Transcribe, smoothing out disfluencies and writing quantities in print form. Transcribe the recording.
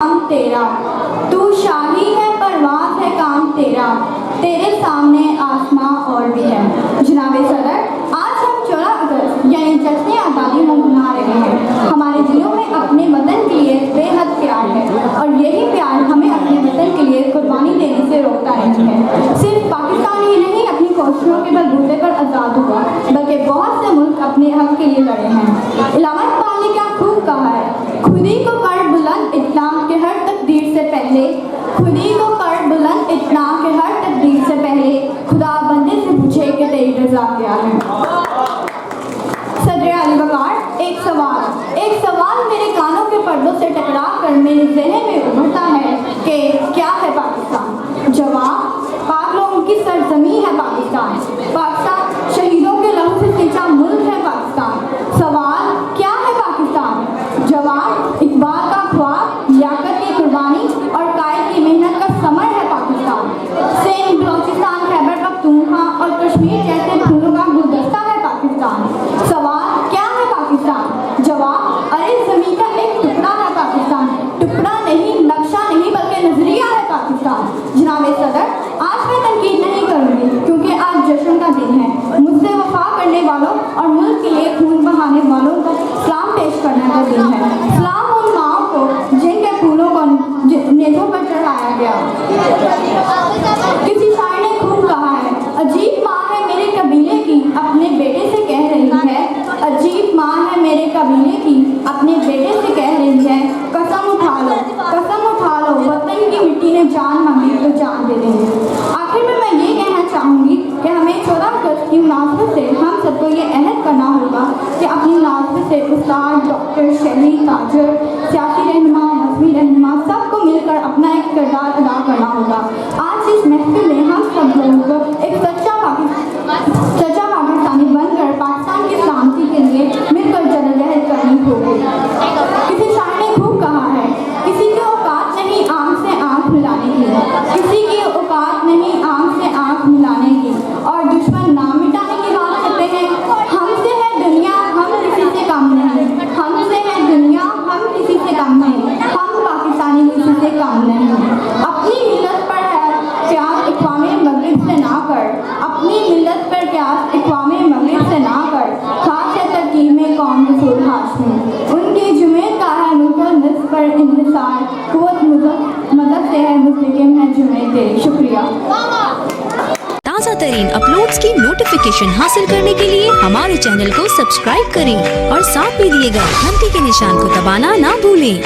काम तेरा, तू शाही है परवाज़ है काम तेरा, तेरे सामने आसमां और भी है। जनाबे सदर, आज हम 14 अगस्त यानी जश्न आज़ादी मना रहे हैं। हमारे दिलों में अपने वतन के लिए बेहद प्यार है और यही प्यार हमें अपने वतन के लिए कुर्बानी देने से रोकता नहीं है। सिर्फ पाकिस्तान ही नहीं अपनी कोशिशों के बलबूते पर आज़ाद हुआ, बल्कि बहुत से मुल्क अपने हक के लिए लड़े हैं। इलामा इकबाल ने क्या खूब कहा है, खुदी को कर बुलंद इस्लाम के हर तकदीर से पहले, खुदी को कर बुलंद इस्लाम के हर तकदीर से पहले, खुदा बंदे से पूछे कि तेरी रज़ा क्या है। सदर अली वक़ार, एक सवाल मेरे कानों के पर्दों से टकरा कर मेरे ज़हन में उभरता है कि क्या है पाकिस्तान। जवाब, पाक लोगों की सरजमी है पाकिस्तान। पाकिस्तान शहीदों के लहू से सींचा मुल्क है पाकिस्तान। सवाल, क्या है पाकिस्तान। जवाब, इकबाल का ख्वाब, लियाकत की कुर्बानी और कायद की मेहनत का समर है पाकिस्तान। सिंध, बलूचिस्तान, खैबर पख्तूनख्वा और कश्मीर जैसे फूलों का गुलदस्ता है पाकिस्तान। सवाल, क्या है पाकिस्तान। जवाब, अरे ज़मीन का एक टुकड़ा है पाकिस्तान। टुकड़ा नहीं, नक्शा नहीं, बल्कि नजरिया है पाकिस्तान। जनाबे सदर, आज मैं तनकीद नहीं करूँगी क्योंकि आज जश्न का दिन है। मुझसे वफा करने वालों और मुल्क के लिए खून बहाने वालों को सलाम पेश करने का दिन है। सलाम उन माओं को जिनके फूलों को नेज़ों पर चढ़ाया गया। किसी शायर ने खूब कहा है, अजीब माँ है मेरे कबीले की अपने बेटे से कह रही है, अजीब माँ है मेरे कबीले की अपने बेटे से कह रही है, कसम उठा लो वतन की मिट्टी ने जान मांगी तो जान दे देंगे। आखिर में मैं ये कहना चाहूँगी कि हमें 14 अगस्त की मुनासबत से हम सबको ये अहद करना होगा कि अपनी मुनासबत से उस्ताद, डॉक्टर, शहीद, ताजर, सियासी रहनुमा, मजहबी रहनुमा सबको मिलकर अपना एक किरदार अदा करना होगा। आज इस महफिल में हम सब लोगों को एक सच्चा पाकिस्तानी बनकर पाकिस्तान की सलामती के लिए मिलकर जद्दोजहद करनी होगी। किसी शायर ने खूब कहा है, किसी की औकात नहीं आँख से आँख मिलाने की, किसी की औकात नहीं आँख से आँख मिलाने की, और दुश्मन नाम मिटाने की बात करते हैं। हमसे है दुनिया, हम किसी से कम नहीं। हमसे है दुनिया, हम किसी से कम नहीं। हम पाकिस्तानी किसी से कम नहीं। अपनी मिल्लत पर क़यास इक़वामे मग़रिब से ना कर, अपनी मिल्लत पर क़यास इक़वामे मग़रिब से ना कर, खास है तरकीब में कौम रसूल हाशमी। उनकी जुमेद का है मुल्क निस्फ़ पर इंहिसार, क़ुव्वत मदद से है मुस्लिम है जुमेद तेरी। शुक्रिया। ताज़ा तरीन अपलोड्स की नोटिफिकेशन हासिल करने के लिए हमारे चैनल को सब्सक्राइब करें और साथ में दिए गए घंटी के निशान को दबाना ना भूलें।